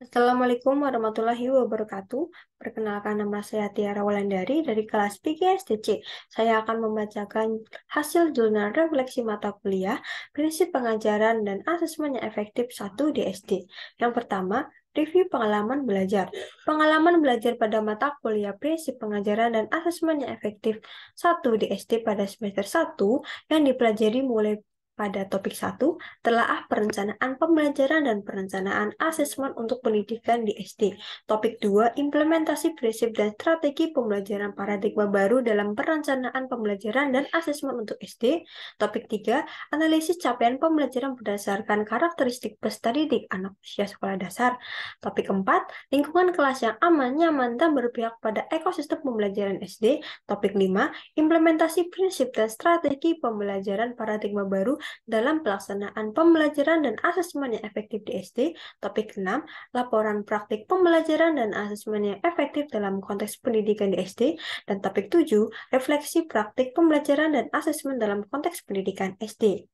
Assalamualaikum warahmatullahi wabarakatuh. Perkenalkan, nama saya Tiara Wulandari dari kelas PGSDC. Saya akan membacakan hasil jurnal refleksi mata kuliah, prinsip pengajaran dan asesmen yang efektif 1 di SD. Yang pertama, review pengalaman belajar. Pengalaman belajar pada mata kuliah prinsip pengajaran dan asesmen yang efektif 1 di SD pada semester 1 yang dipelajari mulai pada topik 1, telaah perencanaan pembelajaran dan perencanaan asesmen untuk pendidikan di SD. Topik 2, implementasi prinsip dan strategi pembelajaran paradigma baru dalam perencanaan pembelajaran dan asesmen untuk SD. Topik 3, analisis capaian pembelajaran berdasarkan karakteristik peserta didik anak usia sekolah dasar. Topik 4, lingkungan kelas yang aman, nyaman, dan berpihak pada ekosistem pembelajaran SD. Topik 5, implementasi prinsip dan strategi pembelajaran paradigma baru dalam pelaksanaan pembelajaran dan asesmen yang efektif di SD. Topik 6, laporan praktik pembelajaran dan asesmen yang efektif dalam konteks pendidikan di SD. Dan topik 7, refleksi praktik pembelajaran dan asesmen dalam konteks pendidikan SD.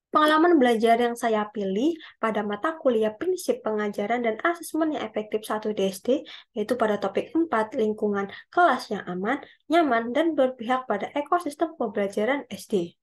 Pengalaman belajar yang saya pilih pada mata kuliah prinsip pengajaran dan asesmen yang efektif 1 di SD, yaitu pada topik 4, lingkungan kelas yang aman, nyaman, dan berpihak pada ekosistem pembelajaran SD.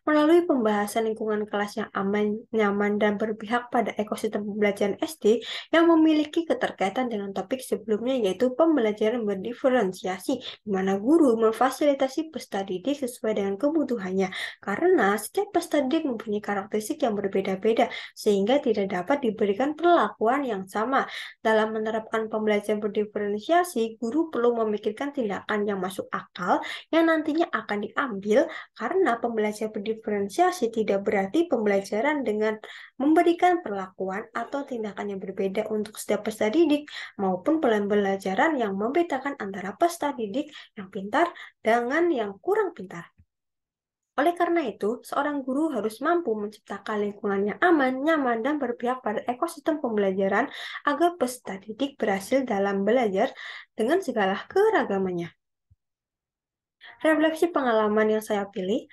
Melalui pembahasan lingkungan kelas yang aman, nyaman, dan berpihak pada ekosistem pembelajaran SD yang memiliki keterkaitan dengan topik sebelumnya, yaitu pembelajaran berdiferensiasi, di mana guru memfasilitasi peserta didik sesuai dengan kebutuhannya, karena setiap peserta didik mempunyai karakteristik yang berbeda-beda, sehingga tidak dapat diberikan perlakuan yang sama. Dalam menerapkan pembelajaran berdiferensiasi, guru perlu memikirkan tindakan yang masuk akal yang nantinya akan diambil, karena pembelajaran berdiferensiasi tidak berarti pembelajaran dengan memberikan perlakuan atau tindakan yang berbeda untuk setiap peserta didik, maupun pembelajaran yang membedakan antara peserta didik yang pintar dengan yang kurang pintar. Oleh karena itu, seorang guru harus mampu menciptakan lingkungan yang aman, nyaman, dan berpihak pada ekosistem pembelajaran agar peserta didik berhasil dalam belajar dengan segala keragamannya. Refleksi pengalaman yang saya pilih,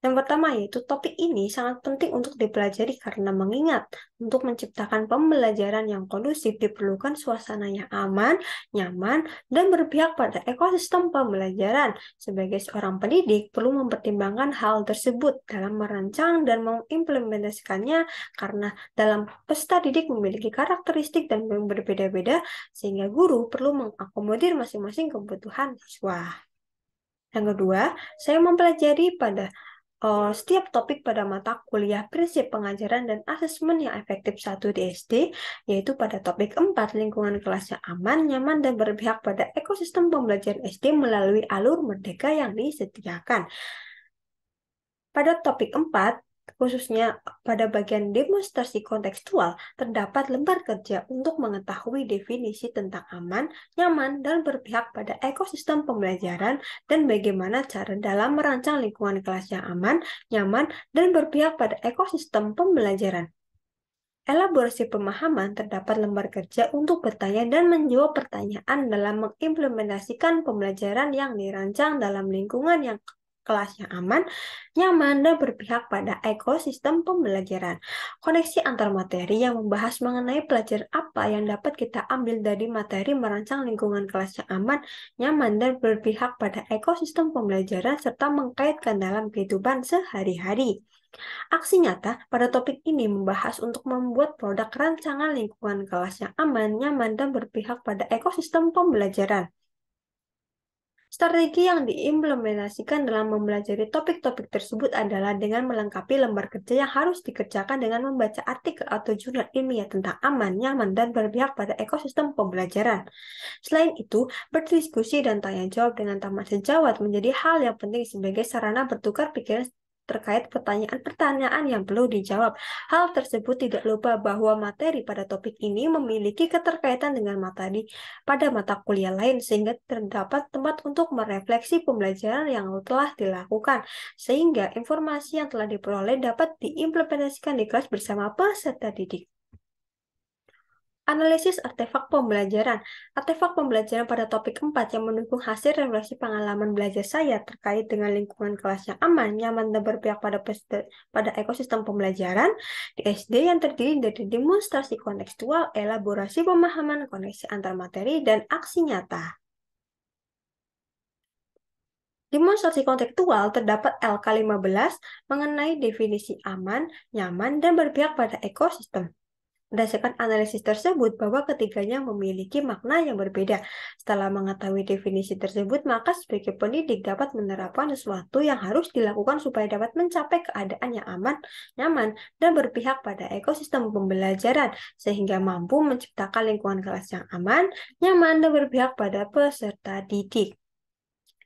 yang pertama yaitu topik ini sangat penting untuk dipelajari karena mengingat untuk menciptakan pembelajaran yang kondusif diperlukan suasana yang aman, nyaman, dan berpihak pada ekosistem pembelajaran. Sebagai seorang pendidik perlu mempertimbangkan hal tersebut dalam merancang dan mengimplementasikannya, karena dalam peserta didik memiliki karakteristik dan berbeda-beda, sehingga guru perlu mengakomodir masing-masing kebutuhan siswa. Yang kedua, saya mempelajari pada setiap topik pada mata kuliah prinsip pengajaran dan asesmen yang efektif 1 di SD, yaitu pada topik 4, lingkungan kelas yang aman, nyaman, dan berpihak pada ekosistem pembelajaran SD melalui alur merdeka yang disediakan. Pada topik 4, khususnya pada bagian demonstrasi kontekstual, terdapat lembar kerja untuk mengetahui definisi tentang aman, nyaman, dan berpihak pada ekosistem pembelajaran dan bagaimana cara dalam merancang lingkungan kelas yang aman, nyaman, dan berpihak pada ekosistem pembelajaran. Elaborasi pemahaman, terdapat lembar kerja untuk bertanya dan menjawab pertanyaan dalam mengimplementasikan pembelajaran yang dirancang dalam lingkungan yang kelas yang aman, nyaman, dan berpihak pada ekosistem pembelajaran. Koneksi antar materi yang membahas mengenai pelajaran apa yang dapat kita ambil dari materi merancang lingkungan kelas yang aman, nyaman, dan berpihak pada ekosistem pembelajaran serta mengkaitkan dalam kehidupan sehari-hari. Aksi nyata pada topik ini membahas untuk membuat produk rancangan lingkungan kelas yang aman, nyaman, dan berpihak pada ekosistem pembelajaran. Strategi yang diimplementasikan dalam mempelajari topik-topik tersebut adalah dengan melengkapi lembar kerja yang harus dikerjakan dengan membaca artikel atau jurnal ilmiah tentang aman, nyaman, dan berpihak pada ekosistem pembelajaran. Selain itu, berdiskusi dan tanya jawab dengan taman sejawat menjadi hal yang penting sebagai sarana bertukar pikiran terkait pertanyaan-pertanyaan yang perlu dijawab. Hal tersebut tidak lupa bahwa materi pada topik ini memiliki keterkaitan dengan materi pada mata kuliah lain, sehingga terdapat tempat untuk merefleksi pembelajaran yang telah dilakukan, sehingga informasi yang telah diperoleh dapat diimplementasikan di kelas bersama peserta didik. Analisis artefak pembelajaran. Artefak pembelajaran pada topik 4 yang mendukung hasil refleksi pengalaman belajar saya terkait dengan lingkungan kelas yang aman, nyaman, dan berpihak pada ekosistem pembelajaran di SD yang terdiri dari demonstrasi kontekstual, elaborasi pemahaman, koneksi antar materi, dan aksi nyata. Demonstrasi kontekstual terdapat LK15 mengenai definisi aman, nyaman, dan berpihak pada ekosistem. Berdasarkan analisis tersebut bahwa ketiganya memiliki makna yang berbeda. Setelah mengetahui definisi tersebut, maka sebagai pendidik dapat menerapkan sesuatu yang harus dilakukan supaya dapat mencapai keadaan yang aman, nyaman, dan berpihak pada ekosistem pembelajaran, sehingga mampu menciptakan lingkungan kelas yang aman, nyaman, dan berpihak pada peserta didik.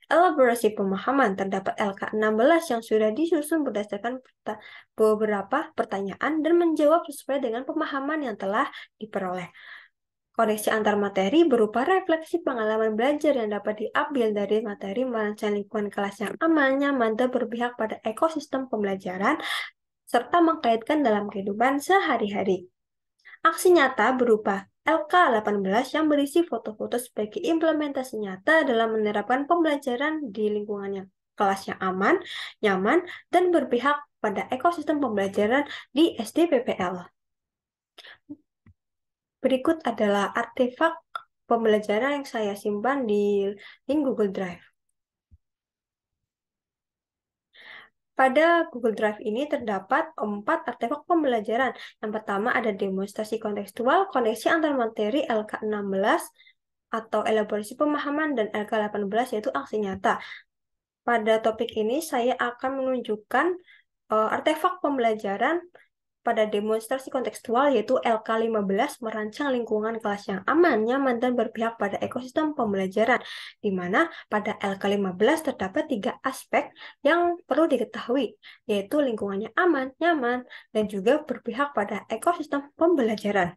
Elaborasi pemahaman terdapat LK16 yang sudah disusun berdasarkan beberapa pertanyaan dan menjawab sesuai dengan pemahaman yang telah diperoleh. Koneksi antar materi berupa refleksi pengalaman belajar yang dapat diambil dari materi merancang lingkungan kelas yang aman, nyaman, dan berpihak pada ekosistem pembelajaran, serta mengkaitkan dalam kehidupan sehari-hari. Aksi nyata berupa LK18 yang berisi foto-foto sebagai implementasi nyata dalam menerapkan pembelajaran di lingkungannya kelas yang aman, nyaman, dan berpihak pada ekosistem pembelajaran di SDPPL. Berikut adalah artefak pembelajaran yang saya simpan di link Google Drive. Pada Google Drive ini terdapat 4 artefak pembelajaran. Yang pertama ada demonstrasi kontekstual, koneksi antar materi LK16, atau elaborasi pemahaman, dan LK18 yaitu aksi nyata. Pada topik ini saya akan menunjukkan artefak pembelajaran pada demonstrasi kontekstual yaitu LK15 merancang lingkungan kelas yang aman, nyaman, dan berpihak pada ekosistem pembelajaran, di mana pada LK15 terdapat 3 aspek yang perlu diketahui, yaitu lingkungannya aman, nyaman, dan juga berpihak pada ekosistem pembelajaran.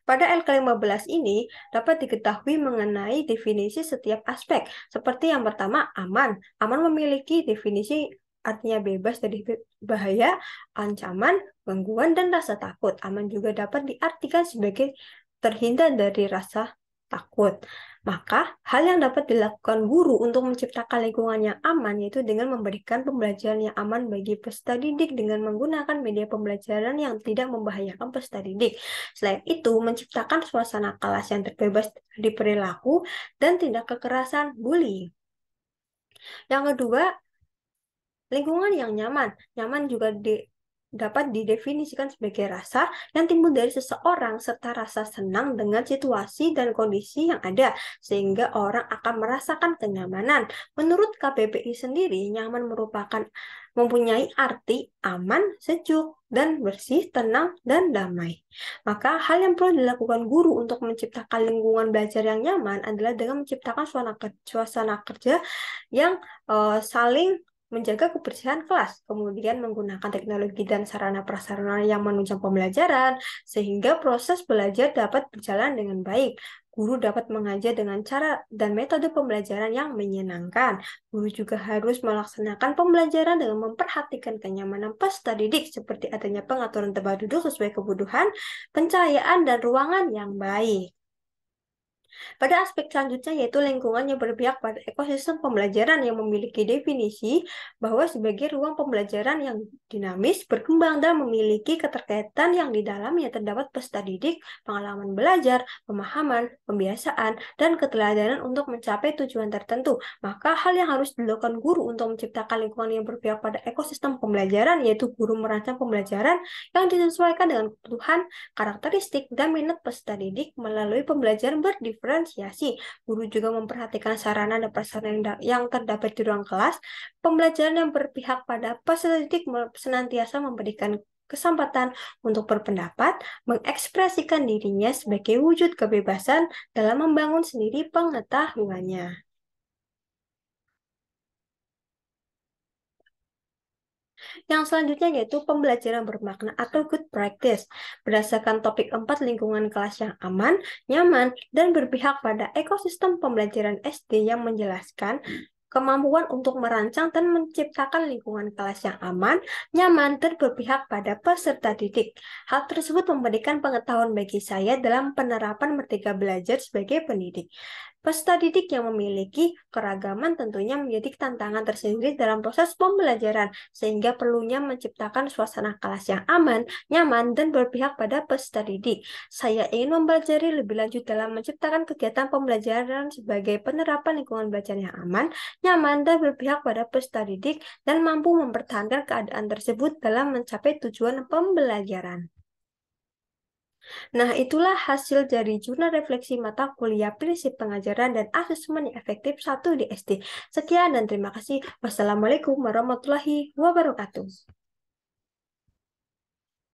Pada LK15 ini dapat diketahui mengenai definisi setiap aspek. Seperti yang pertama, aman. Aman memiliki definisi artinya bebas dari bahaya, ancaman, gangguan, dan rasa takut. Aman juga dapat diartikan sebagai terhindar dari rasa takut. Maka, hal yang dapat dilakukan guru untuk menciptakan lingkungan yang aman yaitu dengan memberikan pembelajaran yang aman bagi peserta didik dengan menggunakan media pembelajaran yang tidak membahayakan peserta didik. Selain itu, menciptakan suasana kelas yang terbebas dari perilaku dan tindak kekerasan bullying. Yang kedua, lingkungan yang nyaman. Nyaman juga dapat didefinisikan sebagai rasa yang timbul dari seseorang serta rasa senang dengan situasi dan kondisi yang ada, sehingga orang akan merasakan kenyamanan. Menurut KBBI sendiri, nyaman mempunyai arti aman, sejuk, dan bersih, tenang, dan damai. Maka hal yang perlu dilakukan guru untuk menciptakan lingkungan belajar yang nyaman adalah dengan menciptakan suasana kerja yang saling menjaga kebersihan kelas, kemudian menggunakan teknologi dan sarana-prasarana yang menunjang pembelajaran, sehingga proses belajar dapat berjalan dengan baik. Guru dapat mengajar dengan cara dan metode pembelajaran yang menyenangkan. Guru juga harus melaksanakan pembelajaran dengan memperhatikan kenyamanan peserta didik, seperti adanya pengaturan tempat duduk sesuai kebutuhan, pencahayaan, dan ruangan yang baik. Pada aspek selanjutnya yaitu lingkungan yang berpihak pada ekosistem pembelajaran yang memiliki definisi bahwa sebagai ruang pembelajaran yang dinamis, berkembang, dan memiliki keterkaitan yang di dalamnya terdapat peserta didik, pengalaman belajar, pemahaman, pembiasaan, dan keteladanan untuk mencapai tujuan tertentu. Maka hal yang harus dilakukan guru untuk menciptakan lingkungan yang berpihak pada ekosistem pembelajaran yaitu guru merancang pembelajaran yang disesuaikan dengan kebutuhan, karakteristik, dan minat peserta didik melalui pembelajaran berdiferensiasi. Guru juga memperhatikan sarana dan prasarana yang terdapat di ruang kelas. Pembelajaran yang berpihak pada peserta didik senantiasa memberikan kesempatan untuk berpendapat, mengekspresikan dirinya sebagai wujud kebebasan dalam membangun sendiri pengetahuannya. Yang selanjutnya yaitu pembelajaran bermakna atau good practice. Berdasarkan topik 4 lingkungan kelas yang aman, nyaman, dan berpihak pada ekosistem pembelajaran SD yang menjelaskan kemampuan untuk merancang dan menciptakan lingkungan kelas yang aman, nyaman, dan berpihak pada peserta didik. Hal tersebut memberikan pengetahuan bagi saya dalam penerapan Merdeka Belajar sebagai pendidik. Peserta didik yang memiliki keragaman tentunya menjadi tantangan tersendiri dalam proses pembelajaran, sehingga perlunya menciptakan suasana kelas yang aman, nyaman, dan berpihak pada peserta didik. Saya ingin mempelajari lebih lanjut dalam menciptakan kegiatan pembelajaran sebagai penerapan lingkungan belajar yang aman, nyaman, dan berpihak pada peserta didik, dan mampu mempertahankan keadaan tersebut dalam mencapai tujuan pembelajaran. Nah, itulah hasil dari jurnal refleksi mata kuliah prinsip pengajaran dan asesmen yang efektif 1 di SD. Sekian dan terima kasih. Wassalamualaikum warahmatullahi wabarakatuh.